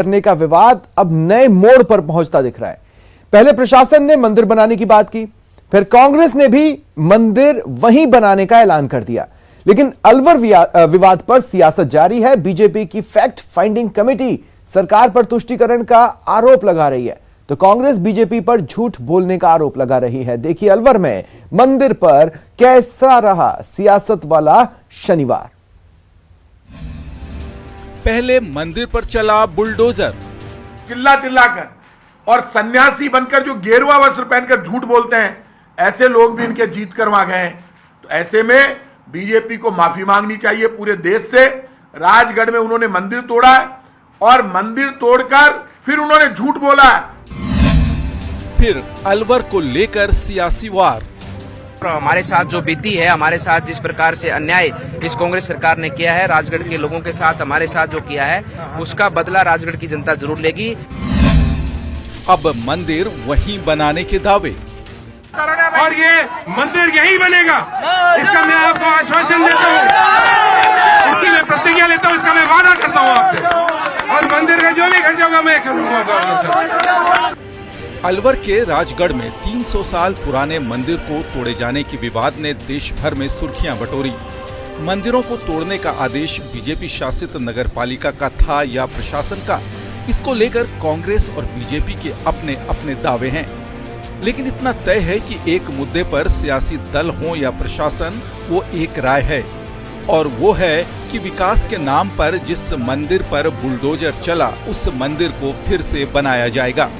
करने का विवाद अब नए मोड़ पर पहुंचता दिख रहा है। पहले प्रशासन ने मंदिर बनाने की बात की, फिर कांग्रेस ने भी मंदिर वहीं बनाने का ऐलान कर दिया। लेकिन अलवर विवाद पर सियासत जारी है। बीजेपी की फैक्ट फाइंडिंग कमेटी सरकार पर तुष्टीकरण का आरोप लगा रही है, तो कांग्रेस बीजेपी पर झूठ बोलने का आरोप लगा रही है। देखिए अलवर में मंदिर पर कैसा रहा सियासत वाला शनिवार। पहले मंदिर पर चला बुलडोजर, चिल्ला चिल्लाकर और सन्यासी बनकर जो गेरुआ वस्त्र पहनकर झूठ बोलते हैं, ऐसे लोग भी इनके जीत करवा गए हैं। तो ऐसे में बीजेपी को माफी मांगनी चाहिए पूरे देश से। राजगढ़ में उन्होंने मंदिर तोड़ा है और मंदिर तोड़कर फिर उन्होंने झूठ बोला है। फिर अलवर को लेकर सियासी वार। हमारे साथ जो बीती है, हमारे साथ जिस प्रकार से अन्याय इस कांग्रेस सरकार ने किया है, राजगढ़ के लोगों के साथ हमारे साथ जो किया है, उसका बदला राजगढ़ की जनता जरूर लेगी। अब मंदिर वहीं बनाने के दावे, और ये मंदिर यही बनेगा, इसका मैं आपको आश्वासन देता हूँ, इसकी मैं प्रतिज्ञा लेता हूँ, इसका मैं वादा करता हूँ आपसे, और मंदिर का जो भी खर्चा होगा मैं करूँगा। अलवर के राजगढ़ में 300 साल पुराने मंदिर को तोड़े जाने के विवाद ने देश भर में सुर्खियां बटोरी। मंदिरों को तोड़ने का आदेश बीजेपी शासित नगर पालिका का था या प्रशासन का, इसको लेकर कांग्रेस और बीजेपी के अपने अपने दावे हैं। लेकिन इतना तय है कि एक मुद्दे पर सियासी दल हो या प्रशासन, वो एक राय है, और वो है कि विकास के नाम पर जिस मंदिर पर बुलडोजर चला, उस मंदिर को फिर से बनाया जाएगा।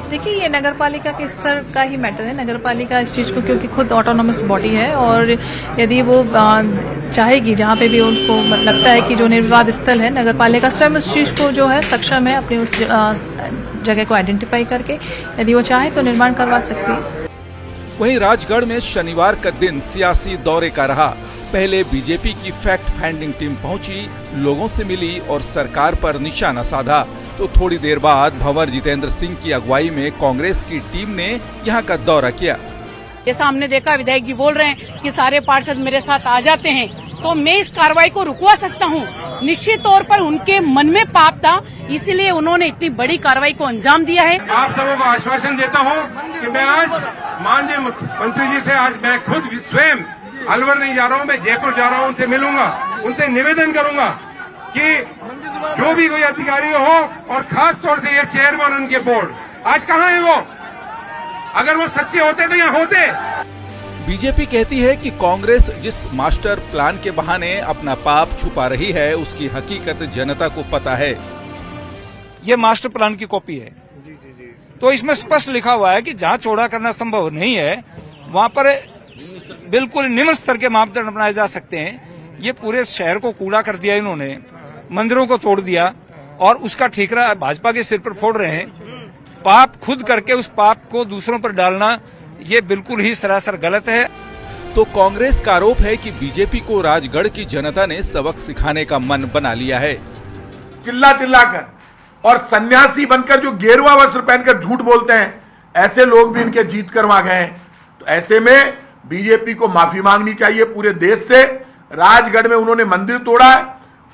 देखिए, ये नगर पालिका के स्तर का ही मैटर है। नगर पालिका इस चीज को, क्योंकि खुद ऑटोनोमस बॉडी है, और यदि वो चाहेगी, जहाँ पे भी उनको लगता है कि जो निर्विवाद स्थल है, नगर पालिका स्वयं उस चीज को जो है सक्षम है अपनी उस जगह को आइडेंटिफाई करके, यदि वो चाहे तो निर्माण करवा सकती है। वहीं राजगढ़ में शनिवार का दिन सियासी दौरे का रहा। पहले बीजेपी की फैक्ट फाइंडिंग टीम पहुंची, लोगों से मिली और सरकार पर निशाना साधा। तो थोड़ी देर बाद भंवर जितेंद्र सिंह की अगुवाई में कांग्रेस की टीम ने यहां का दौरा किया। जैसा हमने देखा, विधायक जी बोल रहे हैं कि सारे पार्षद मेरे साथ आ जाते हैं, तो मैं इस कार्रवाई को रुकवा सकता हूं। निश्चित तौर पर उनके मन में पाप था, इसीलिए उन्होंने इतनी बड़ी कार्रवाई को अंजाम दिया है। आप सबों को आश्वासन देता हूं कि मैं आज माननीय मंत्री जी से, आज मैं खुद स्वयं अलवर नहीं जा रहा हूं, मैं जयपुर जा रहा हूं, उनसे मिलूंगा, उनसे निवेदन करूंगा कि जो भी कोई अधिकारी हो, और खास तौर से ये चेयरमैन उनके बोर्ड, आज कहाँ है वो? अगर वो सच्चे होते तो यहाँ होते। बीजेपी कहती है कि कांग्रेस जिस मास्टर प्लान के बहाने अपना पाप छुपा रही है, उसकी हकीकत जनता को पता है। ये मास्टर प्लान की कॉपी है। तो इसमें स्पष्ट लिखा हुआ है कि जहाँ चौड़ा करना संभव नहीं है, वहाँ पर बिल्कुल निम्न स्तर के मापदंड अपनाए जा सकते हैं। ये पूरे शहर को कूड़ा कर दिया इन्होंने, मंदिरों को तोड़ दिया, और उसका ठीकरा भाजपा के सिर पर फोड़ रहे हैं। पाप खुद करके उस पाप को दूसरों पर डालना, ये बिल्कुल ही सरासर गलत है। तो कांग्रेस का आरोप है कि बीजेपी को राजगढ़ की जनता ने सबक सिखाने का मन बना लिया है। चिल्ला चिल्लाकर और सन्यासी बनकर जो गेरुआ वस्त्र पहनकर झूठ बोलते हैं, ऐसे लोग भी इनके जीत करवा गए हैं। तो ऐसे में बीजेपी को माफी मांगनी चाहिए पूरे देश से। राजगढ़ में उन्होंने मंदिर तोड़ा है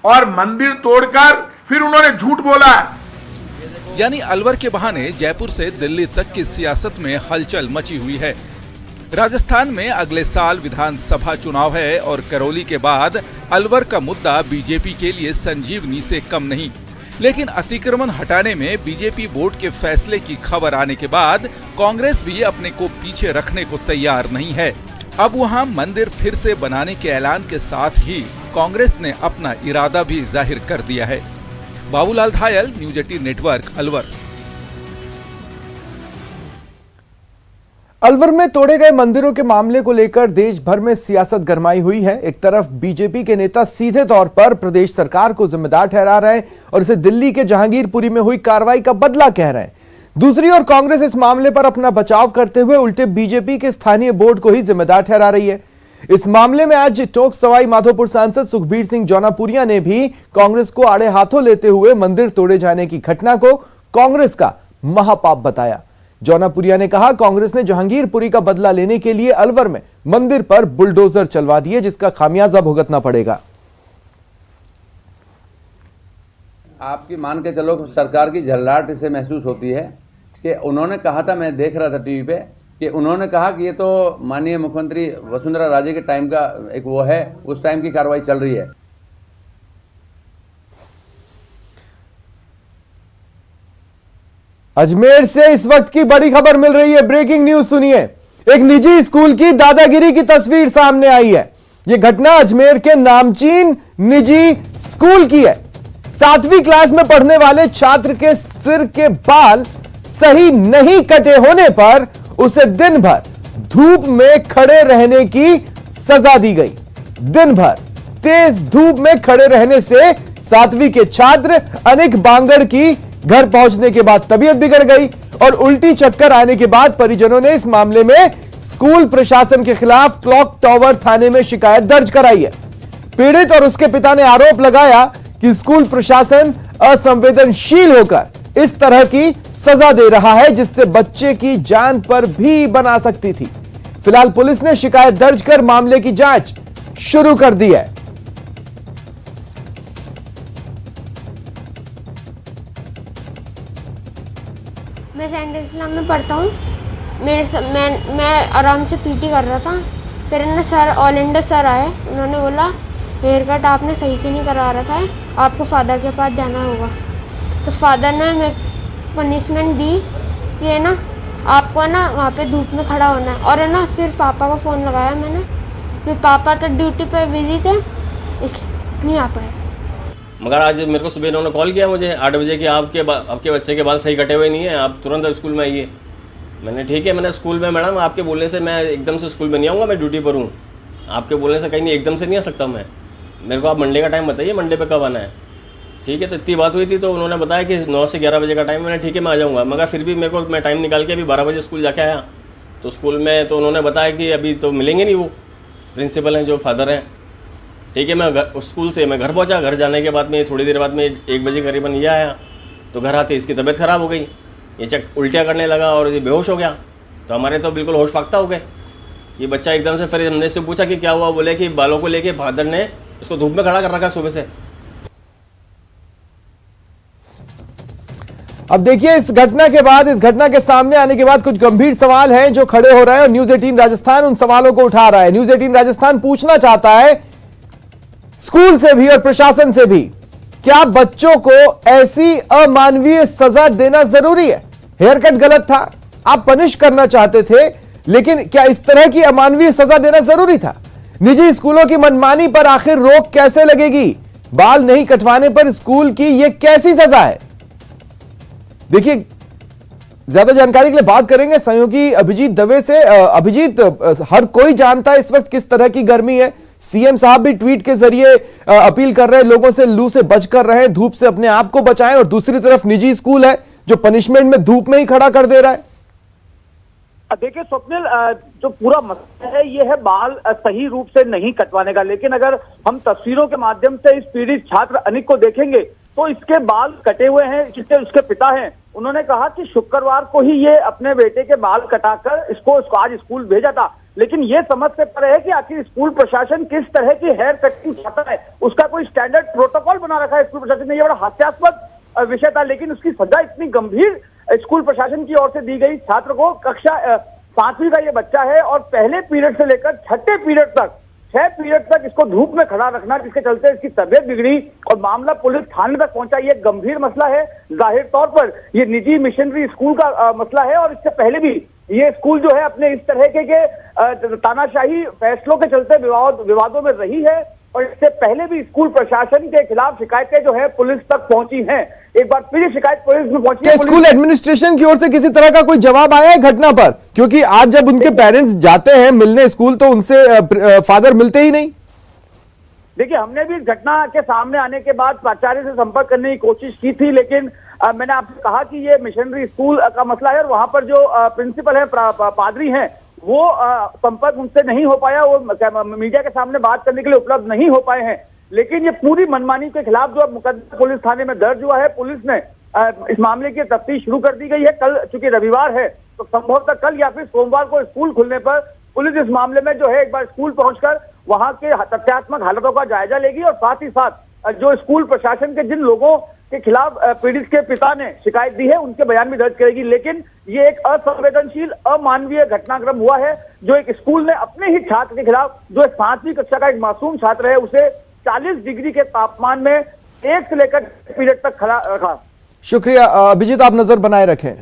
और मंदिर तोड़कर फिर उन्होंने झूठ बोला है। यानी अलवर के बहाने जयपुर से दिल्ली तक की सियासत में हलचल मची हुई है। राजस्थान में अगले साल विधानसभा चुनाव है और करौली के बाद अलवर का मुद्दा बीजेपी के लिए संजीवनी से कम नहीं। लेकिन अतिक्रमण हटाने में बीजेपी बोर्ड के फैसले की खबर आने के बाद कांग्रेस भी अपने को पीछे रखने को तैयार नहीं है। अब वहां मंदिर फिर से बनाने के ऐलान के साथ ही कांग्रेस ने अपना इरादा भी जाहिर कर दिया है। Babulal धायल, news 18 network, Alwar. अलवर में तोड़े गए मंदिरों के मामले को लेकर देश भर में सियासत गरमाई हुई है। एक तरफ बीजेपी के नेता सीधे तौर पर प्रदेश सरकार को जिम्मेदार ठहरा रहे हैं और इसे दिल्ली के जहांगीरपुरी में हुई कार्रवाई का बदला कह रहे हैं। दूसरी ओर कांग्रेस इस मामले पर अपना बचाव करते हुए उल्टे बीजेपी के स्थानीय बोर्ड को ही जिम्मेदार ठहरा रही है। इस मामले में आज टोंक सवाई माधोपुर सांसद सुखबीर सिंह जौनापुरिया ने भी कांग्रेस को आड़े हाथों लेते हुए मंदिर तोड़े जाने की घटना को कांग्रेस का महापाप बताया। जौनापुरिया ने कहा, कांग्रेस ने जहांगीरपुरी का बदला लेने के लिए अलवर में मंदिर पर बुलडोजर चलवा दिए, जिसका खामियाजा भुगतना पड़ेगा। आपकी मान के चलो सरकार की झल्लाहट इससे महसूस होती है कि उन्होंने कहा था, मैं देख रहा था टीवी पे, कि उन्होंने कहा कि ये तो माननीय मुख्यमंत्री वसुंधरा राजे के टाइम का एक वो है, उस टाइम की कार्रवाई चल रही है। अजमेर से इस वक्त की बड़ी खबर मिल रही है, ब्रेकिंग न्यूज सुनिए। एक निजी स्कूल की दादागिरी की तस्वीर सामने आई है। यह घटना अजमेर के नामचीन निजी स्कूल की है। 7वीं क्लास में पढ़ने वाले छात्र के सिर के बाल सही नहीं कटे होने पर उसे दिन भर धूप में खड़े रहने की सजा दी गई। दिन भर तेज धूप में खड़े रहने से 7वीं के छात्र अनिक बांगड़ की घर पहुंचने के बाद तबीयत बिगड़ गई और उल्टी चक्कर आने के बाद परिजनों ने इस मामले में स्कूल प्रशासन के खिलाफ क्लॉक टावर थाने में शिकायत दर्ज कराई है। पीड़ित और उसके पिता ने आरोप लगाया कि स्कूल प्रशासन असंवेदनशील होकर इस तरह की सजा दे रहा है जिससे बच्चे की जान पर भी बना सकती थी। फिलहाल पुलिस ने शिकायत दर्ज कर मामले की जांच शुरू कर दी है। मैं सेंट इस्लाम में पढ़ता हूँ। मैं आराम से पीटी कर रहा था, फिर ना सर ऑल इंडिया सर आए, उन्होंने बोला हेयर कट आपने सही से नहीं करा रखा है, आपको फादर के पास जाना होगा। तो फादर ने मैं पनिशमेंट दी कि है ना आपको ना वहाँ पे धूप में खड़ा होना है, और है ना फिर पापा को फ़ोन लगाया मैंने, फिर पापा तो ड्यूटी पे बिजी थे इसलिए नहीं आ पाए। मगर आज मेरे को सुबह इन्होंने कॉल किया मुझे 8 बजे कि आपके बच्चे के बाल सही कटे हुए नहीं है, आप तुरंत स्कूल में आइए। मैंने ठीक है, मैंने स्कूल में मैडम आपके बोलने से मैं एकदम से स्कूल में नहीं आऊँगा, मैं ड्यूटी पर हूँ, आपके बोलने से कहीं नहीं एकदम से नहीं आ सकता मैं, मेरे को आप मंडे का टाइम बताइए, मंडे पे कब आना है। ठीक है, तो इतनी बात हुई थी तो उन्होंने बताया कि 9 से 11 बजे का टाइम। मैंने ठीक है मैं आ जाऊँगा, मगर फिर भी मेरे को मैं टाइम निकाल के अभी 12 बजे स्कूल जाके आया। तो स्कूल में तो उन्होंने बताया कि अभी तो मिलेंगे नहीं, वो प्रिंसिपल हैं जो फादर हैं। ठीक है, मैं स्कूल से मैं घर पहुंचा, घर जाने के बाद में थोड़ी देर बाद में 1 बजे करीबन ये आया। तो घर आते इसकी तबीयत ख़राब हो गई, ये उल्टियाँ करने लगा और ये बेहोश हो गया। तो हमारे तो बिल्कुल होश फाख्ता हो गए। ये बच्चा एकदम से, फिर हमने से पूछा कि क्या हुआ, बोले कि बालों को लेके फादर ने इसको धूप में खड़ा कर रखा सुबह से। अब देखिए इस घटना के बाद, इस घटना के सामने आने के बाद कुछ गंभीर सवाल हैं जो खड़े हो रहे हैं और न्यूज 18 राजस्थान उन सवालों को उठा रहा है। न्यूज 18 राजस्थान पूछना चाहता है स्कूल से भी और प्रशासन से भी, क्या बच्चों को ऐसी अमानवीय सजा देना जरूरी है? हेयर कट गलत था, आप पनिश करना चाहते थे, लेकिन क्या इस तरह की अमानवीय सजा देना जरूरी था? निजी स्कूलों की मनमानी पर आखिर रोक कैसे लगेगी? बाल नहीं कटवाने पर स्कूल की यह कैसी सजा है? देखिए ज्यादा जानकारी के लिए बात करेंगे सहयोगी अभिजीत दवे से। अभिजीत, हर कोई जानता है इस वक्त किस तरह की गर्मी है। सीएम साहब भी ट्वीट के जरिए अपील कर रहे हैं लोगों से लू से बचकर रहें, धूप से अपने आप को बचाएं, और दूसरी तरफ निजी स्कूल है जो पनिशमेंट में धूप में ही खड़ा कर दे रहा है। देखिए स्वप्निल, जो पूरा मसला है ये है बाल सही रूप से नहीं कटवाने का। लेकिन अगर हम तस्वीरों के माध्यम से इस पीड़ित छात्र अनिक को देखेंगे तो इसके बाल कटे हुए हैं, जिसके उसके पिता हैं उन्होंने कहा कि शुक्रवार को ही ये अपने बेटे के बाल कटाकर इसको आज स्कूल भेजा था। लेकिन ये समझ से परे है कि आखिर स्कूल प्रशासन किस तरह की हेयर कटिंग चाहता है, उसका कोई स्टैंडर्ड प्रोटोकॉल बना रखा है स्कूल प्रशासन ने। ये बड़ा हास्यास्पद विषय था, लेकिन उसकी सजा इतनी गंभीर स्कूल प्रशासन की ओर से दी गई। छात्र को कक्षा 5वीं का ये बच्चा है और पहले पीरियड से लेकर 6ठे पीरियड तक 6 पीरियड तक इसको धूप में खड़ा रखना, जिसके चलते इसकी तबीयत बिगड़ी और मामला पुलिस थाने तक पहुंचा। ये गंभीर मसला है। जाहिर तौर पर ये निजी मिशनरी स्कूल का मसला है और इससे पहले भी ये स्कूल जो है अपने इस तरह के तानाशाही फैसलों के चलते विवादों में रही है और इससे पहले भी स्कूल प्रशासन के खिलाफ शिकायतें जो है पुलिस तक पहुंची हैं। एक बार फिर शिकायत पुलिस में पहुंची है। स्कूल एडमिनिस्ट्रेशन की ओर से किसी तरह का कोई जवाब आया है घटना पर? क्योंकि आज जब उनके पेरेंट्स जाते हैं मिलने स्कूल तो उनसे फादर मिलते ही नहीं। देखिए, हमने भी इस घटना के सामने आने के बाद प्राचार्य से संपर्क करने की कोशिश की थी, लेकिन मैंने आपसे कहा कि ये मिशनरी स्कूल का मसला है और वहां पर जो प्रिंसिपल है, पादरी हैं, वो संपर्क उनसे नहीं हो पाया, वो मीडिया के सामने बात करने के लिए उपलब्ध नहीं हो पाए हैं। लेकिन ये पूरी मनमानी के खिलाफ जो मुकदमा पुलिस थाने में दर्ज हुआ है, पुलिस ने इस मामले की तफ्तीश शुरू कर दी गई है। कल चूंकि रविवार है तो संभवतः कल या फिर सोमवार को स्कूल खुलने पर पुलिस इस मामले में जो है एक बार स्कूल पहुंचकर वहां के तथ्यात्मक हालातों का जायजा लेगी और साथ ही साथ जो स्कूल प्रशासन के जिन लोगों के खिलाफ पीड़ित के पिता ने शिकायत दी है उनके बयान भी दर्ज करेगी। लेकिन ये एक असंवेदनशील अमानवीय घटनाक्रम हुआ है जो एक स्कूल ने अपने ही छात्र के खिलाफ, जो 5वीं कक्षा का एक मासूम छात्र है, उसे 40 डिग्री के तापमान में 1 से लेकर पीरियड तक खड़ा रखा। शुक्रिया अभिजीत, आप नजर बनाए रखें।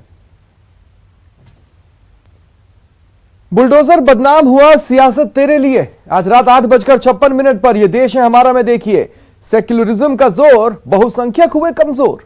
बुलडोजर बदनाम हुआ, सियासत तेरे लिए। आज रात 8:56 पर यह देश है हमारा में देखिए, सेक्युलरिज्म का जोर, बहुसंख्यक हुए कमजोर।